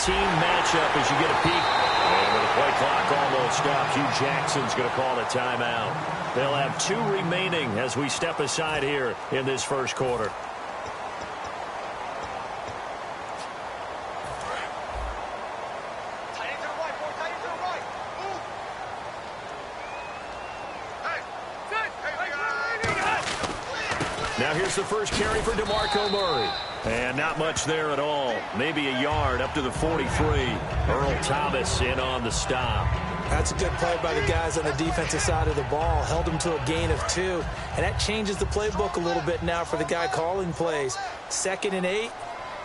team matchup as you get a peek. And with the play clock almost stopped, Hugh Jackson's going to call a timeout. They'll have 2 remaining as we step aside here in this first quarter. Now here's the first carry for DeMarco Murray. And not much there at all. Maybe a yard up to the 43. Earl Thomas in on the stop. That's a good play by the guys on the defensive side of the ball. Held them to a gain of 2. And that changes the playbook a little bit now for the guy calling plays. 2nd and 8.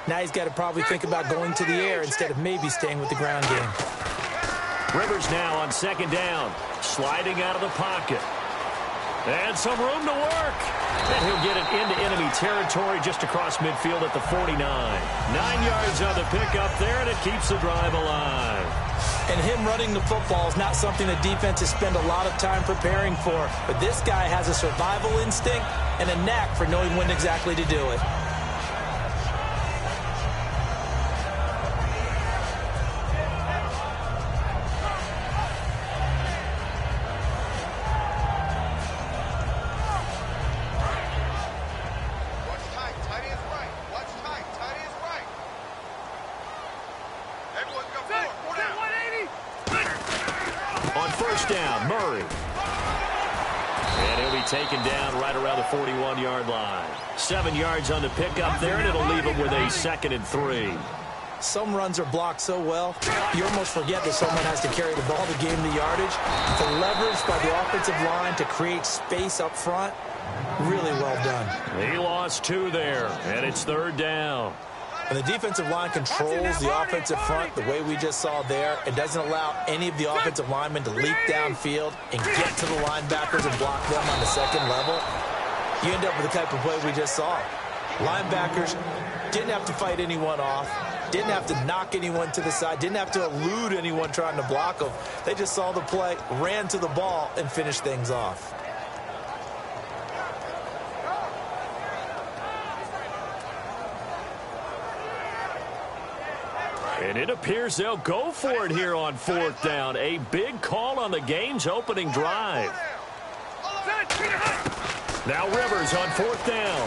Now he's got to probably think about going to the air instead of maybe staying with the ground game. Rivers now on 2nd down. Sliding out of the pocket. And some room to work. And he'll get it into enemy territory just across midfield at the 49. 9 yards on the pickup there, and it keeps the drive alive. And him running the football is not something the defenses spend a lot of time preparing for. But this guy has a survival instinct and a knack for knowing when exactly to do it. Taken down right around the 41-yard line. 7 yards on the pickup there, and it'll leave him with a 2nd and 3. Some runs are blocked so well, you almost forget that someone has to carry the ball to gain the yardage. The leverage by the offensive line to create space up front, really well done. He lost 2 there, and it's 3rd down. And the defensive line controls the offensive front the way we just saw there. It doesn't allow any of the offensive linemen to leap downfield and get to the linebackers and block them on the 2nd level. You end up with the type of play we just saw. Linebackers didn't have to fight anyone off, didn't have to knock anyone to the side, didn't have to elude anyone trying to block them. They just saw the play, ran to the ball, and finished things off. And it appears they'll go for it here on 4th down. A big call on the game's opening drive. Now Rivers on 4th down.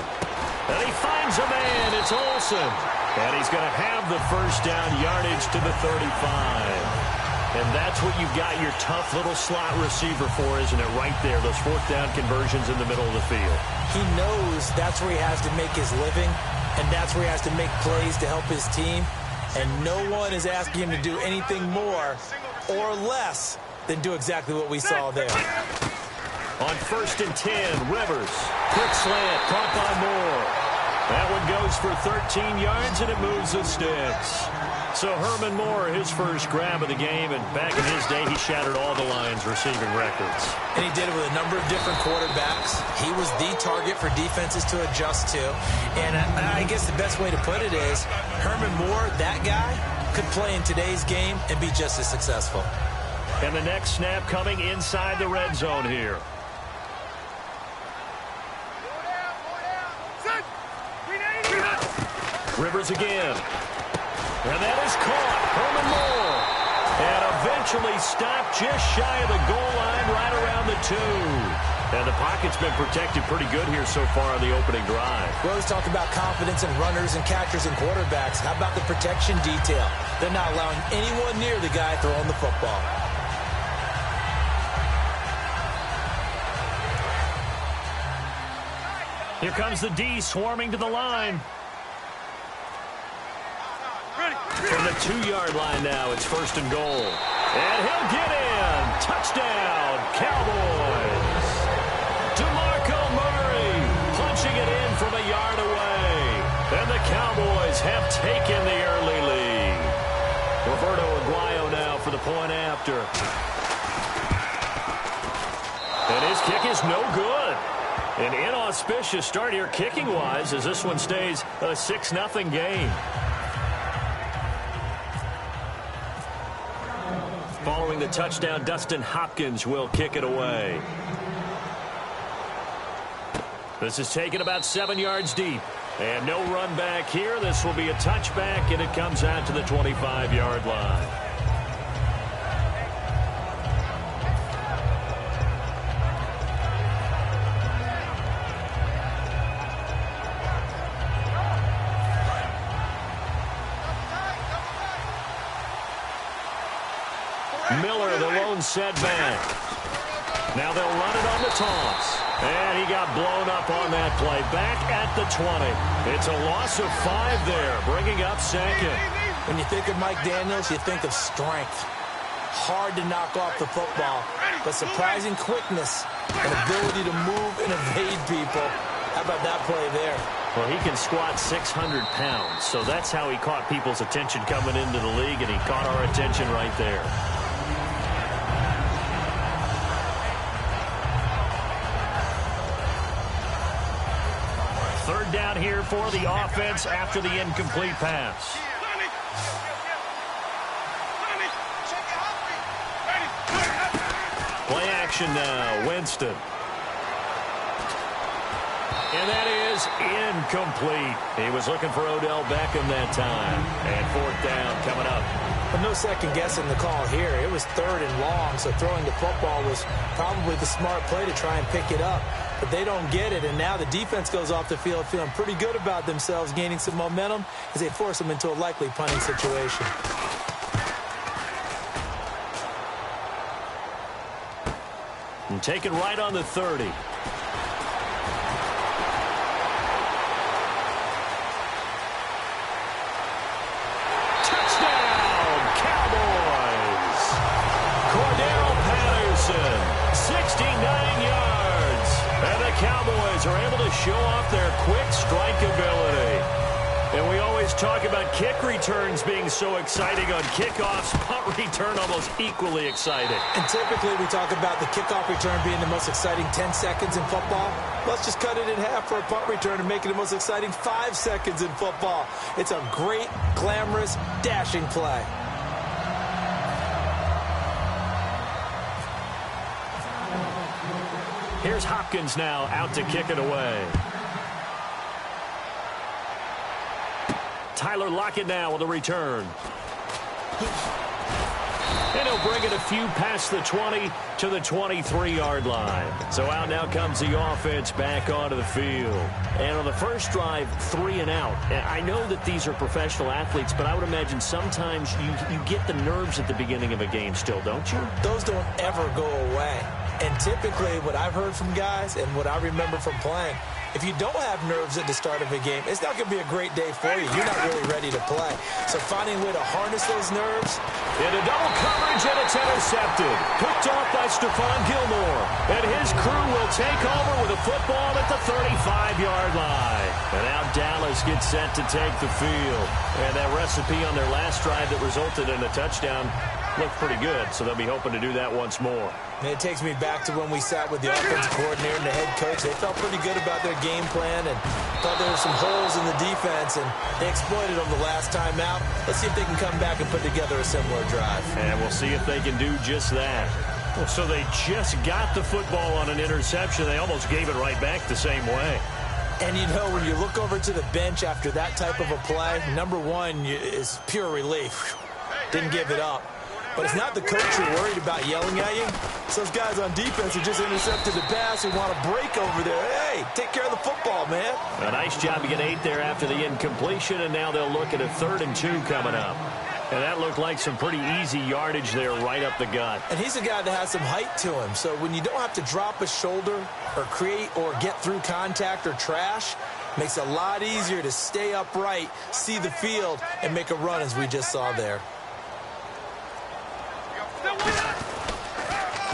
And he finds a man. It's Olsen. And he's going to have the first down yardage to the 35. And that's what you've got your tough little slot receiver for, isn't it? Right there, those 4th down conversions in the middle of the field. He knows that's where he has to make his living, and that's where he has to make plays to help his team. And no one is asking him to do anything more or less than do exactly what we saw there. On 1st and 10, Rivers. Quick slant, caught by Moore. That one goes for 13 yards, and it moves the sticks. So Herman Moore, his first grab of the game, and back in his day, he shattered all the Lions' receiving records. And he did it with a number of different quarterbacks. He was the target for defenses to adjust to. And I guess the best way to put it is, Herman Moore, that guy, could play in today's game and be just as successful. And the next snap coming inside the red zone here. Rivers again. And that is caught. Herman Moore. And eventually stopped just shy of the goal line right around the 2. And the pocket's been protected pretty good here so far on the opening drive. We always talk about confidence in runners and catchers and quarterbacks. How about the protection detail? They're not allowing anyone near the guy throwing the football. Here comes the D swarming to the line. From the 2-yard line now, it's 1st and goal. And he'll get in. Touchdown, Cowboys. DeMarco Murray punching it in from a yard away. And the Cowboys have taken the early lead. Roberto Aguayo now for the point after. And his kick is no good. An inauspicious start here kicking-wise as this one stays a 6-0 game. Following the touchdown, Dustin Hopkins will kick it away. This is taken about 7 yards deep. And no run back here. This will be a touchback, and it comes out to the 25-yard line. Miller, the lone setback. Now they'll run it on the toss. And he got blown up on that play. Back at the 20. It's a loss of 5 there, bringing up second. When you think of Mike Daniels, you think of strength. Hard to knock off the football, but surprising quickness and ability to move and evade people. How about that play there? Well, he can squat 600 pounds, so that's how he caught people's attention coming into the league, and he caught our attention right there. Third down here for the offense after the incomplete pass. Play action now, Winston. And that is incomplete. He was looking for Odell Beckham that time. And fourth down coming up. But no second guessing the call here. It was 3rd and long, so throwing the football was probably the smart play to try and pick it up. But they don't get it, and now the defense goes off the field feeling pretty good about themselves, gaining some momentum as they force them into a likely punting situation. And taken right on the 30. Touchdown, Cowboys! Cordero Patterson, 69 yards. And the Cowboys are able to show off their quick strike ability. And we always talk about kick returns being so exciting on kickoffs. Punt return almost equally exciting. And typically we talk about the kickoff return being the most exciting 10 seconds in football. Let's just cut it in half for a punt return and make it the most exciting 5 seconds in football. It's a great, glamorous, dashing play. Here's Hopkins now out to kick it away. Tyler Lockett now with a return. And he'll bring it a few past the 20 to the 23-yard line. So out now comes the offense back onto the field. And on the first drive, 3 and out. And I know that these are professional athletes, but I would imagine sometimes you get the nerves at the beginning of a game still, don't you? Those don't ever go away. And typically what I've heard from guys and what I remember from playing, if you don't have nerves at the start of a game, it's not going to be a great day for you. You're not really ready to play. So finding a way to harness those nerves. Into double coverage, and it's intercepted. Picked off by Stephon Gilmore. And his crew will take over with a football at the 35-yard line. And now Dallas gets set to take the field. And that recipe on their last drive that resulted in a touchdown looked pretty good, so they'll be hoping to do that once more. And it takes me back to when we sat with the offensive coordinator and the head coach. They felt pretty good about their game plan and thought there were some holes in the defense, and they exploited them the last time out. Let's see if they can come back and put together a similar drive. And we'll see if they can do just that. So they just got the football on an interception. They almost gave it right back the same way. And, you know, when you look over to the bench after that type of a play, number one is pure relief. Didn't give it up. But it's not the coach you're worried about yelling at you. It's those guys on defense who just intercepted the pass and want to break over there. Hey, take care of the football, man. A nice job to get 8 there after the incompletion, and now they'll look at a 3rd and 2 coming up. And that looked like some pretty easy yardage there right up the gut. And he's a guy that has some height to him. So when you don't have to drop a shoulder or create or get through contact or trash, makes it a lot easier to stay upright, see the field, and make a run as we just saw there.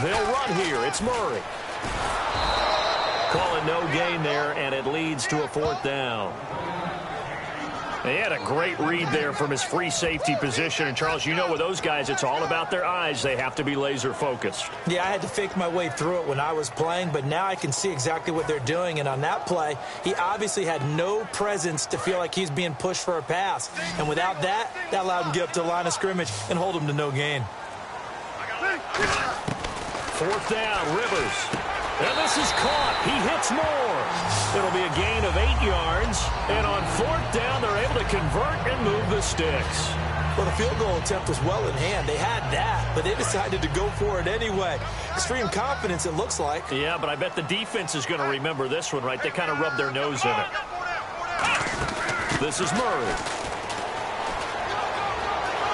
They'll run here. It's Murray. Calling no gain there, and it leads to a 4th down. He had a great read there from his free safety position. And, Charles, you know with those guys, it's all about their eyes. They have to be laser focused. Yeah, I had to fake my way through it when I was playing, but now I can see exactly what they're doing. And on that play, he obviously had no presence to feel like he's being pushed for a pass. And without that, that allowed him to get up to the line of scrimmage and hold him to no gain. 4th down, Rivers. And this is caught. He hits more. It'll be a gain of 8 yards. And on 4th down, they're able to convert and move the sticks. Well, the field goal attempt was well in hand. They had that, but they decided to go for it anyway. Extreme confidence, it looks like. Yeah, but I bet the defense is going to remember this one, right? They kind of rubbed their nose in it. This is Murray.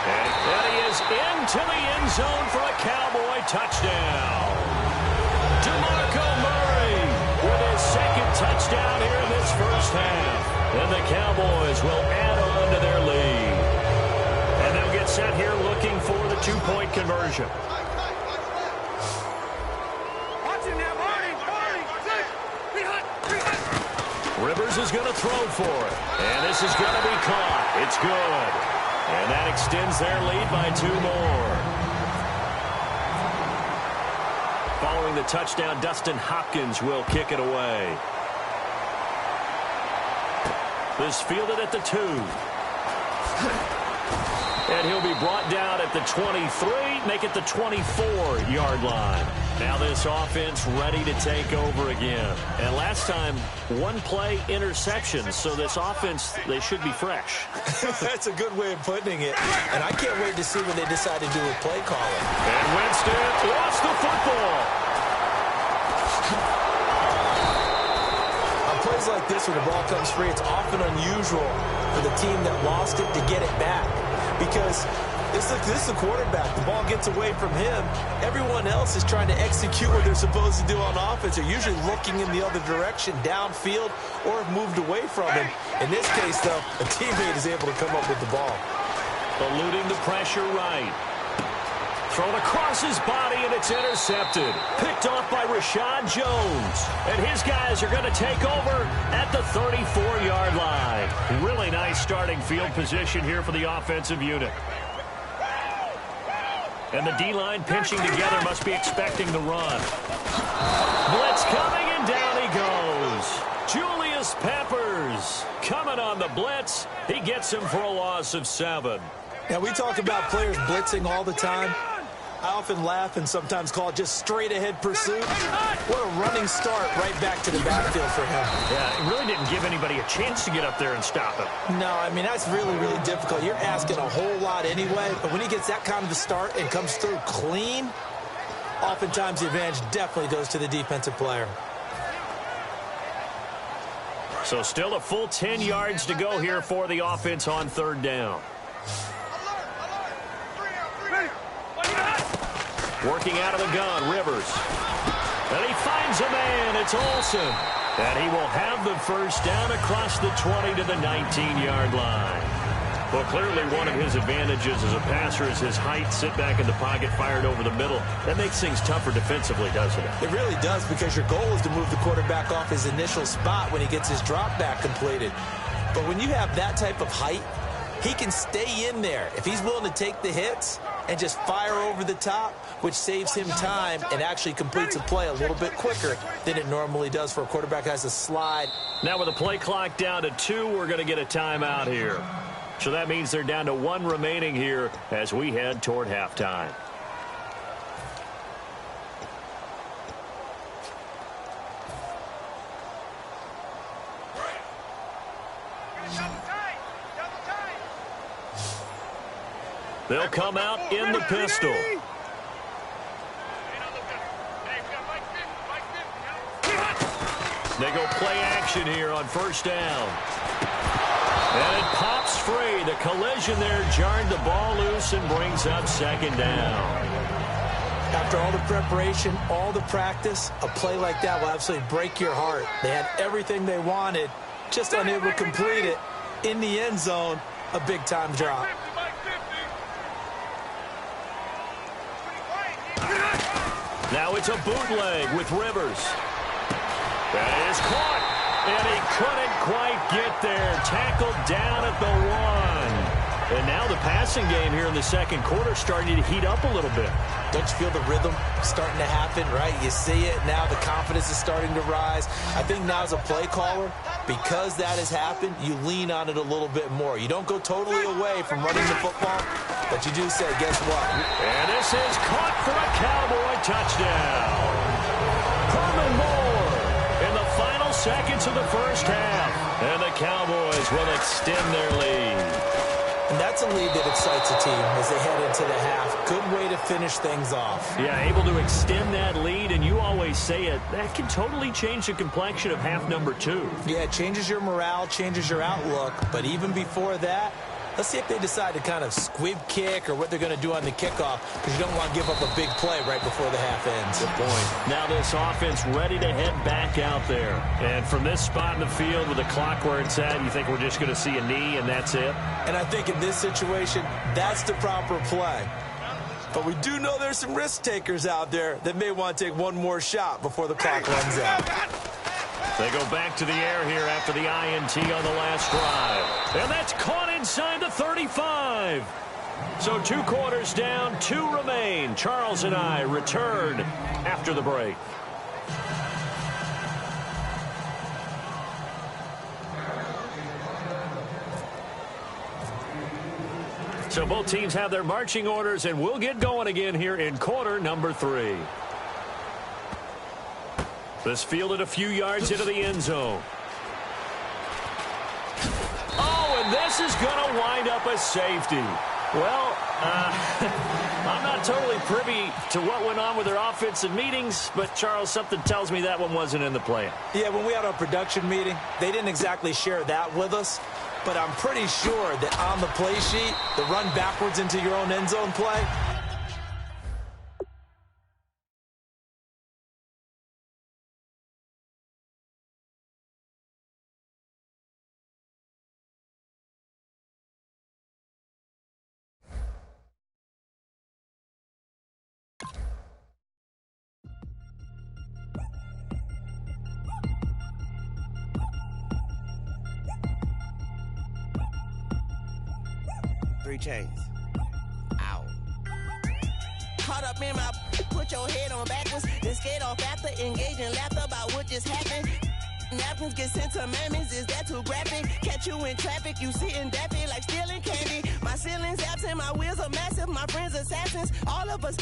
And he is into the end zone for a Cowboy touchdown. DeMarco Murray with his 2nd touchdown here in this first half. And the Cowboys will add on to their lead. And they'll get set here looking for the 2-point conversion. Rivers is going to throw for it. And this is going to be caught. It's good. And that extends their lead by 2 more. Following the touchdown, Dustin Hopkins will kick it away. This fielded at the 2. And he'll be brought down at the 23, make it the 24-yard line. Now this offense ready to take over again. And last time, 1-play interception, so this offense, they should be fresh. That's a good way of putting it. And I can't wait to see what they decide to do with play calling. And Winston lost the football. On plays like this, when the ball comes free, it's often unusual for the team that lost it to get it back. Because this is the quarterback. The ball gets away from him. Everyone else is trying to execute what they're supposed to do on offense. They're usually looking in the other direction, downfield, or have moved away from him. In this case, though, a teammate is able to come up with the ball. Eluding the pressure right. Thrown across his body, and it's intercepted. Picked off by Rashad Jones. And his guys are going to take over at the 34-yard line. Really nice starting field position here for the offensive unit. And the D-line pinching together, must be expecting the run. Blitz coming, and down he goes. Julius Peppers coming on the blitz. He gets him for a loss of 7. Now, we talk about players blitzing all the time. I often laugh and sometimes call it just straight-ahead pursuit. What a running start right back to the backfield for him. Yeah, it really didn't give anybody a chance to get up there and stop him. No, I mean, that's really, really difficult. You're asking a whole lot anyway, but when he gets that kind of a start and comes through clean, oftentimes the advantage definitely goes to the defensive player. So still a full 10 yards to go here for the offense on 3rd down. Working out of the gun, Rivers. And he finds a man. It's Olsen. And he will have the first down across the 20 to the 19-yard line. Well, clearly one of his advantages as a passer is his height. Sit back in the pocket, fired over the middle. That makes things tougher defensively, doesn't it? It really does, because your goal is to move the quarterback off his initial spot when he gets his drop back completed. But when you have that type of height, he can stay in there. If he's willing to take the hits and just fire over the top, which saves him time and actually completes a play a little bit quicker than it normally does for a quarterback that has to slide. Now with the play clock down to 2, we're going to get a timeout here. So that means they're down to 1 remaining here as we head toward halftime. They'll come out in the pistol. They go play action here on 1st down. And it pops free. The collision there jarred the ball loose and brings up 2nd down. After all the preparation, all the practice, a play like that will absolutely break your heart. They had everything they wanted, just unable to complete it. In the end zone, a big-time drop. Now it's a bootleg with Rivers. That is caught, and he couldn't quite get there. Tackled down at the 1. And now the passing game here in the 2nd quarter starting to heat up a little bit. Don't you feel the rhythm starting to happen, right? You see it. Now the confidence is starting to rise. I think now as a play caller, because that has happened, you lean on it a little bit more. You don't go totally away from running the football, but you do say, guess what? And this is caught for a Cowboy touchdown. Herman Moore in the final seconds of the first half. And the Cowboys will extend their lead. And that's a lead that excites a team as they head into the half. Good way to finish things off. Yeah, able to extend that lead, and you always say it, that can totally change the complexion of half number 2. Yeah, it changes your morale, changes your outlook, but even before that, let's see if they decide to kind of squib kick or what they're going to do on the kickoff, because you don't want to give up a big play right before the half ends. Good point. Now this offense ready to head back out there. And from this spot in the field with the clock where it's at, you think we're just going to see a knee and that's it? And I think in this situation, that's the proper play. But we do know there's some risk takers out there that may want to take one more shot before the clock runs out. They go back to the air here after the INT on the last drive. And that's caught inside the 35. So 2 quarters down, 2 remain. Charles and I return after the break. So both teams have their marching orders, and we'll get going again here in quarter number 3. This fielded a few yards into the end zone. Oh, and this is going to wind up a safety. Well, I'm not totally privy to what went on with their offensive meetings, but, Charles, something tells me that one wasn't in the plan. Yeah, when we had our production meeting, they didn't exactly share that with us, but I'm pretty sure that on the play sheet, the run backwards into your own end zone play, Three chains. Ow. Caught up in my, put your head on backwards, then skate off after engaging laughter about what just happened. Napkins get sent to mammies, is that too graphic? Catch you in traffic, you sitting daffy like stealing candy. My ceiling's absent, my wheels are massive, my friends assassins, all of us